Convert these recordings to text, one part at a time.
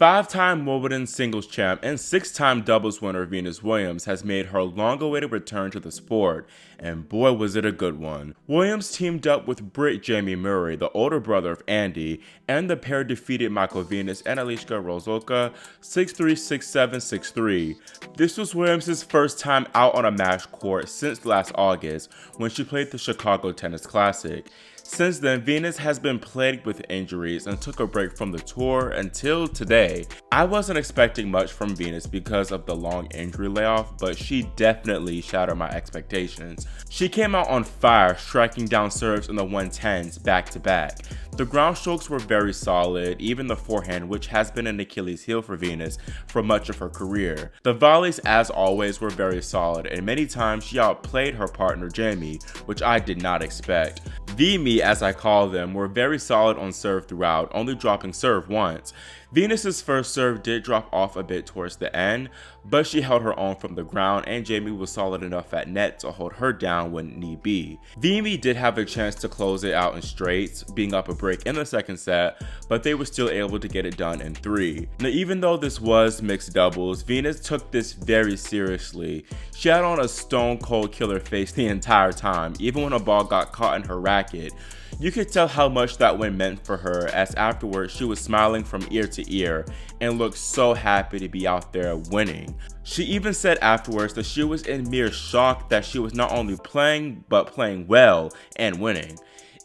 Five-time Wimbledon singles champ and six-time doubles winner Venus Williams has made her long-awaited return to the sport, and boy was it a good one. Williams teamed up with Brit Jamie Murray, the older brother of Andy, and the pair defeated Michael Venus and Alicja Rosolka 6-3, 6-7, 6-3. This was Williams' first time out on a match court since last August when she played the Chicago Tennis Classic. Since then, Venus has been plagued with injuries and took a break from the tour until today. I wasn't expecting much from Venus because of the long injury layoff, but she definitely shattered my expectations. She came out on fire, striking down serves in the 110s back to back. The ground strokes were very solid, even the forehand, which has been an Achilles heel for Venus for much of her career. The volleys, as always, were very solid, and many times she outplayed her partner Jamie, which I did not expect. V-Me, as I call them, were very solid on serve throughout, only dropping serve once. Venus's first serve did drop off a bit towards the end, but she held her own from the ground, and Jamie was solid enough at net to hold her down when need be. V-Me did have a chance to close it out in straights, being up a break in the second set, but they were still able to get it done in 3. Now, even though this was mixed doubles, Venus took this very seriously. She had on a stone cold killer face the entire time, even when a ball got caught in her racket. You could tell how much that win meant for her, as afterwards she was smiling from ear to ear and looked so happy to be out there winning. She even said afterwards that she was in mere shock that she was not only playing, but playing well and winning.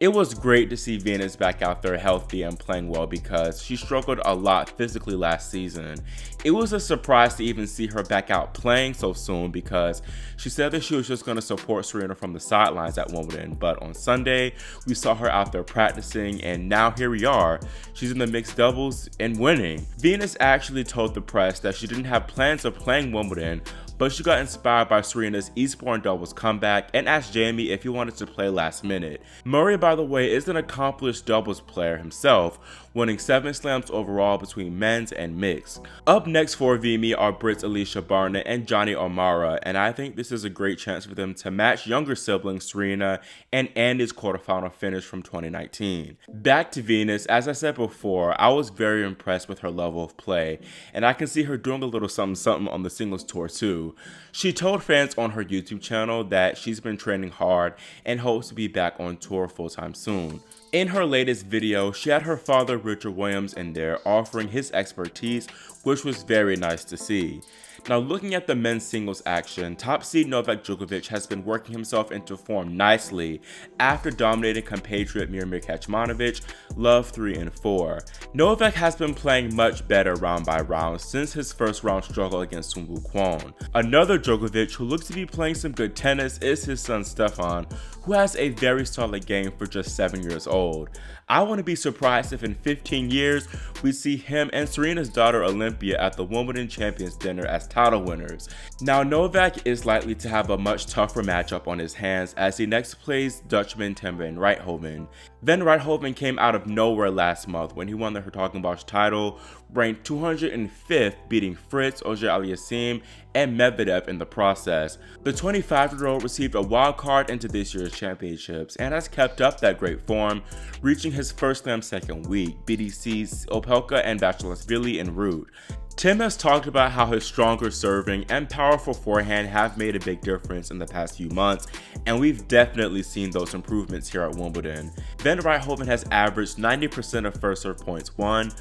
It was great to see Venus back out there healthy and playing well because she struggled a lot physically last season. It was a surprise to even see her back out playing so soon because she said that she was just going to support Serena from the sidelines at Wimbledon, but on Sunday we saw her out there practicing, and now here we are. She's in the mixed doubles and winning. Venus actually told the press that she didn't have plans of playing Wimbledon, but she got inspired by Serena's Eastbourne doubles comeback and asked Jamie if he wanted to play last minute. Murray, by the way, is an accomplished doubles player himself, winning 7 slams overall between men's and mixed. Up next for V-Me are Brit's Alicia Barnett and Johnny O'Mara, and I think this is a great chance for them to match younger siblings Serena and Andy's quarterfinal finish from 2019. Back to Venus, as I said before, I was very impressed with her level of play, and I can see her doing a little something on the singles tour too. She told fans on her YouTube channel that she's been training hard and hopes to be back on tour full-time soon. In her latest video, she had her father Richard Williams in there offering his expertise, which was very nice to see. Now, looking at the men's singles action, top seed Novak Djokovic has been working himself into form nicely after dominating compatriot Miomir Kecmanovic, love 3 and 4. Novak has been playing much better round by round since his first round struggle against Sun Woo Kwon. Another Djokovic who looks to be playing some good tennis is his son Stefan, who has a very solid game for just 7 years old. I wouldn't be surprised if in 15 years we see him and Serena's daughter Olympia at the Wimbledon Champions Dinner as title winners. Now, Novak is likely to have a much tougher matchup on his hands as he next plays Dutchman Tim van Rijthoven. Van Rijthoven came out of nowhere last month when he won the Hertogenbosch title, ranked 205th, beating Fritz, Auger-Aliassime, and Medvedev in the process. The 25-year-old received a wild card into this year's championships and has kept up that great form, reaching his first slam second week, beating Opelka and Basilashvili en route. Tim has talked about how his stronger serving and powerful forehand have made a big difference in the past few months, and we've definitely seen those improvements here at Wimbledon. Van Rijthoven has averaged 90% of first serve points won,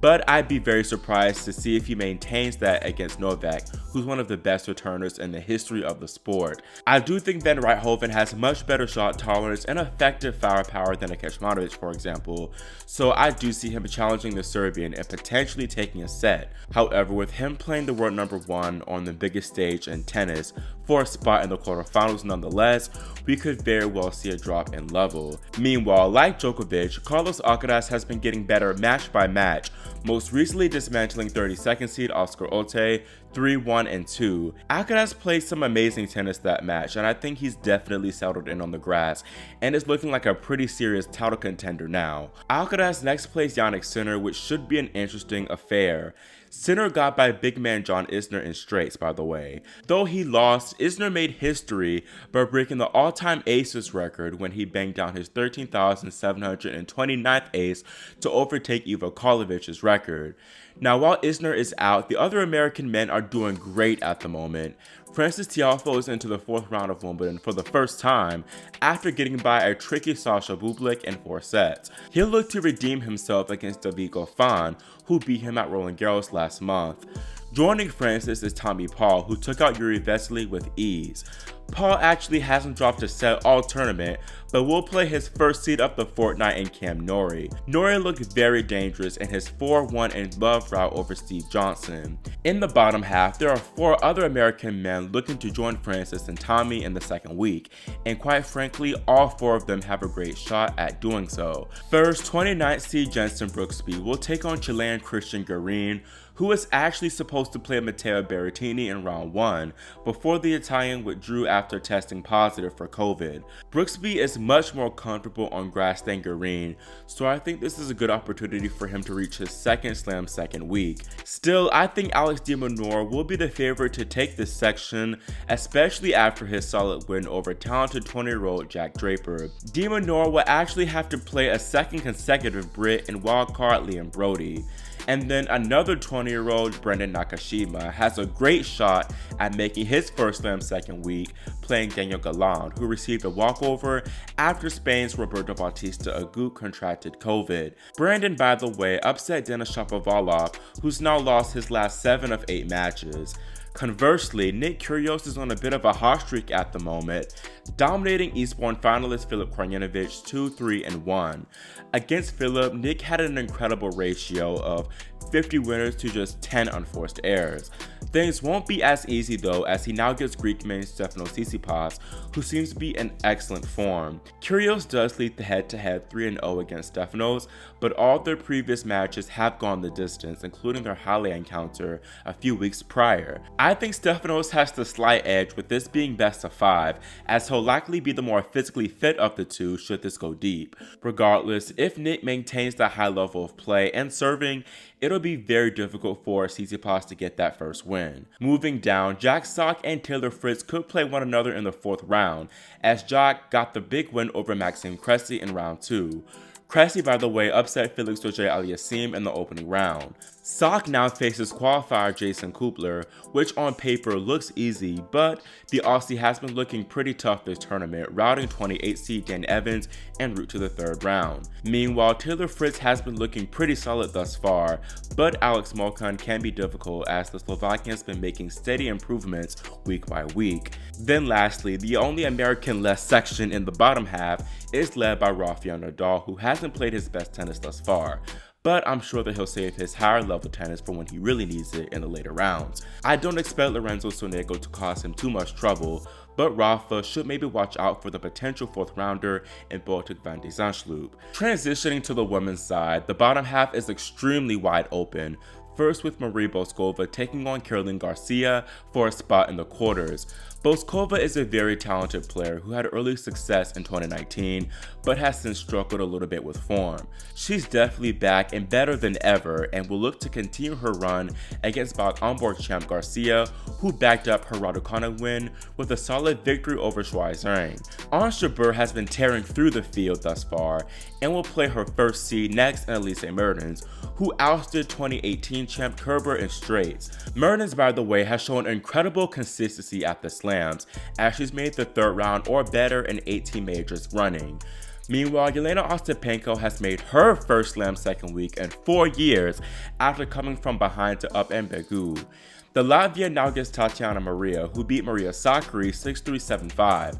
but I'd be very surprised to see if he maintains that against Novak, who's one of the best returners in the history of the sport. I do think Van Rijthoven has much better shot tolerance and effective firepower than a Kecmanovic, for example, so I do see him challenging the Serbian and potentially taking a set. However, with him playing the world number 1 on the biggest stage in tennis for a spot in the quarterfinals nonetheless, we could very well see a drop in level. Meanwhile, like Djokovic, Carlos Alcaraz has been getting better match by match, most recently dismantling 32nd seed Oscar Otte 3-1 and 2. Alcaraz played some amazing tennis that match, and I think he's definitely settled in on the grass and is looking like a pretty serious title contender now. Alcaraz next plays Jannik Sinner, which should be an interesting affair. Sinner got by big man John Isner in straights, by the way. Though he lost, Isner made history by breaking the all-time aces record when he banged down his 13,729th ace to overtake Ivo Karlovic's record. Now, while Isner is out, the other American men are doing great at the moment. Frances Tiafoe is into the 4th round of Wimbledon for the first time after getting by a tricky Sasha Bublik in 4 sets. He'll look to redeem himself against David Goffin, who beat him at Roland Garros last month. Joining Francis is Tommy Paul, who took out Yuri Vesely with ease. Paul actually hasn't dropped a set all tournament, but will play his first seed of the fortnight in Cam Norrie. Norrie looked very dangerous in his 4-1 in love rout over Steve Johnson. In the bottom half, there are 4 other American men looking to join Francis and Tommy in the second week, and quite frankly, all 4 of them have a great shot at doing so. First, 29th seed Jenson Brooksby will take on Chilean Christian Garin, who was actually supposed to play Matteo Berrettini in round 1 before the Italian withdrew after testing positive for COVID. Brooksby is much more comfortable on grass than Garin, so I think this is a good opportunity for him to reach his second slam second week. Still, I think Alex de Minaur will be the favorite to take this section, especially after his solid win over talented 20-year-old Jack Draper. De Minaur will actually have to play a second consecutive Brit in wildcard Liam Brody. And then another 20-year-old Brendan Nakashima has a great shot at making his first slam second week, playing Daniel Galland, who received a walkover after Spain's Roberto Bautista Agut contracted COVID. Brandon, by the way, upset Denis Shapovalov, who's now lost his last 7 of 8 matches. Conversely, Nick Kyrgios is on a bit of a hot streak at the moment, dominating Eastbourne finalist Filip Krajinovic 2-3-1. Against Filip, Nick had an incredible ratio of 50 winners to just 10 unforced errors. Things won't be as easy though, as he now gets Greek main Stefanos Tsitsipas, who seems to be in excellent form. Kyrgios does lead the head-to-head 3-0 against Stefanos, but all their previous matches have gone the distance, including their Halle encounter a few weeks prior. I think Stefanos has the slight edge with this being best of 5, as he'll likely be the more physically fit of the two should this go deep. Regardless, if Nick maintains that high level of play and serving, it'll be very difficult for Tsitsipas to get that first win. Moving down, Jack Sock and Taylor Fritz could play one another in the 4th round, as Jack got the big win over Maxime Cressy in round 2. Cressy, by the way, upset Felix Auger-Aliassime in the opening round. Sock now faces qualifier Jason Kubler, which on paper looks easy, but the Aussie has been looking pretty tough this tournament, routing 28 seed Dan Evans en route to the 3rd round. Meanwhile, Taylor Fritz has been looking pretty solid thus far, but Alex Molcan can be difficult as the Slovakian's been making steady improvements week by week. Then lastly, the only American-less section in the bottom half is led by Rafael Nadal, who hasn't played his best tennis thus far, but I'm sure that he'll save his higher level tennis for when he really needs it in the later rounds. I don't expect Lorenzo Sonego to cause him too much trouble, but Rafa should maybe watch out for the potential 4th rounder in Botic van de Zandschulp. Transitioning to the women's side, the bottom half is extremely wide open. First with Marie Boskova taking on Caroline Garcia for a spot in the quarters. Boskova is a very talented player who had early success in 2019, but has since struggled a little bit with form. She's definitely back and better than ever, and will look to continue her run against Bag-Omborg champ Garcia, who backed up her Raducanu win with a solid victory over Schweizering. Ons Jabeur has been tearing through the field thus far, and will play her first seed next in Elise Mertens, who ousted 2018 champ Kerber in straights. Mertens, by the way, has shown incredible consistency at the slams, as she's made the 3rd round or better in 18 majors running. Meanwhile, Yelena Ostapenko has made her first slam second week in 4 years after coming from behind to upend Begu. The Latvia now gets Tatiana Maria, who beat Maria Sakkari 6-3-7-5.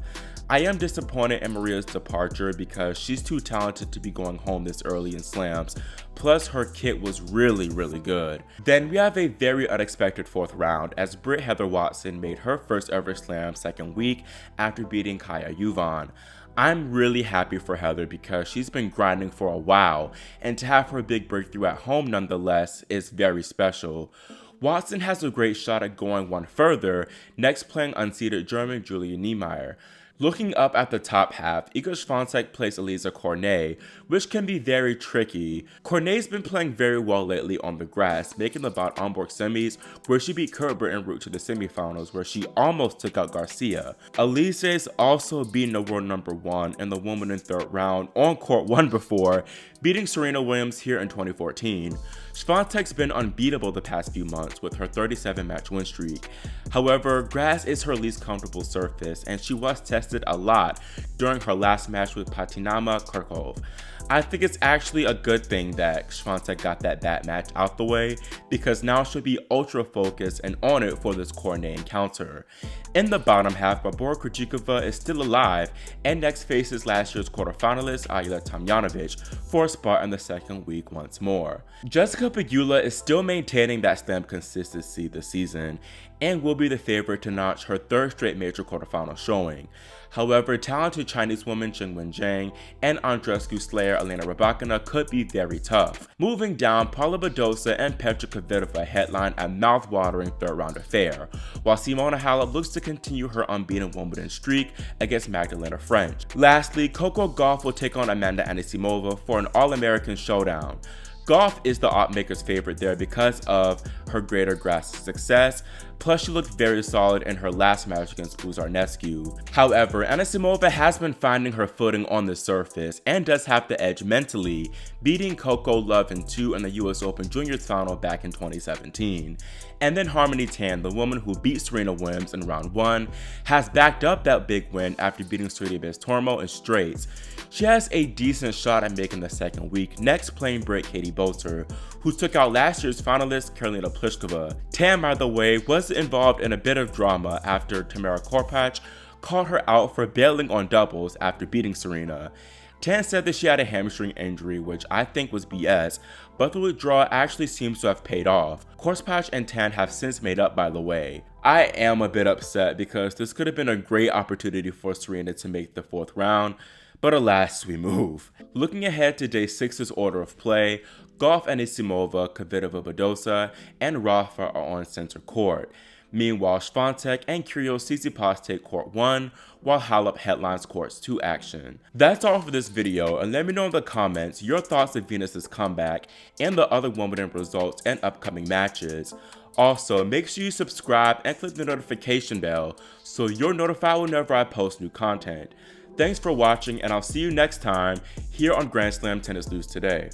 I am disappointed in Maria's departure because she's too talented to be going home this early in slams, plus her kit was really good. Then we have a very unexpected 4th round as Britt Heather Watson made her first ever slam second week after beating Kaya Juvan. I'm really happy for Heather because she's been grinding for a while, and to have her big breakthrough at home nonetheless is very special. Watson has a great shot at going one further, next playing unseeded German Julia Niemeyer. Looking up at the top half, Iga Swiatek plays Alize Cornet, which can be very tricky. Cornet's been playing very well lately on the grass, making the bout onboard semis, where she beat Kerber en route to the semifinals, where she almost took out Garcia. Alize's also beaten the world number 1 in the Wimbledon third round on court 1 before, beating Serena Williams here in 2014. Swiatek's been unbeatable the past few months with her 37-match win streak. However, grass is her least comfortable surface, and she was tested a lot during her last match with Patinama Kharkov. I think it's actually a good thing that Swiatek got that bad match out the way, because now she'll be ultra focused and on it for this Cornet encounter. In the bottom half, Barbora Krejcikova is still alive and next faces last year's quarterfinalist Ajla Tomljanovic for a spot in the second week once more. Jessica Pegula is still maintaining that slam consistency this season and will be the favorite to notch her third straight major quarterfinal showing. However, talented Chinese women Jingwen Zhang and Andreescu slayer Elena Rybakina could be very tough. Moving down, Paula Badosa and Petra Kvitova headline a mouth-watering third-round affair, while Simona Halep looks to continue her unbeaten Wimbledon streak against Magdalena French. Lastly, Coco Gauff will take on Amanda Anisimova for an All-American showdown. Gauff is the oddmaker's favorite there because of her greater grass success, plus she looked very solid in her last match against Buzarnescu. However, Anisimova has been finding her footing on the surface and does have the edge mentally, beating Coco Love in 2 in the US Open Juniors final back in 2017. And then Harmony Tan, the woman who beat Serena Williams in round 1, has backed up that big win after beating Sorribes Tormo in straights. She has a decent shot at making the second week, next playing Brit Katie Boulter, who took out last year's finalist Karolina Pliskova. Tan, by the way, was involved in a bit of drama after Tamara Korpach called her out for bailing on doubles after beating Serena. Tan said that she had a hamstring injury, which I think was BS, but the withdrawal actually seems to have paid off. Korpach and Tan have since made up, by the way. I am a bit upset because this could have been a great opportunity for Serena to make the 4th round, but alas, we move. Looking ahead to day 6's order of play, Gauff, Anisimova, Kvitova, Badosa, and Rafa are on center court. Meanwhile, Swiatek and Kyrgios Tsitsipas take court 1, while Halep headlines courts 2 action. That's all for this video, and let me know in the comments your thoughts of Venus's comeback and the other Wimbledon results and upcoming matches. Also, make sure you subscribe and click the notification bell so you're notified whenever I post new content. Thanks for watching, and I'll see you next time here on Grand Slam Tennis News Today.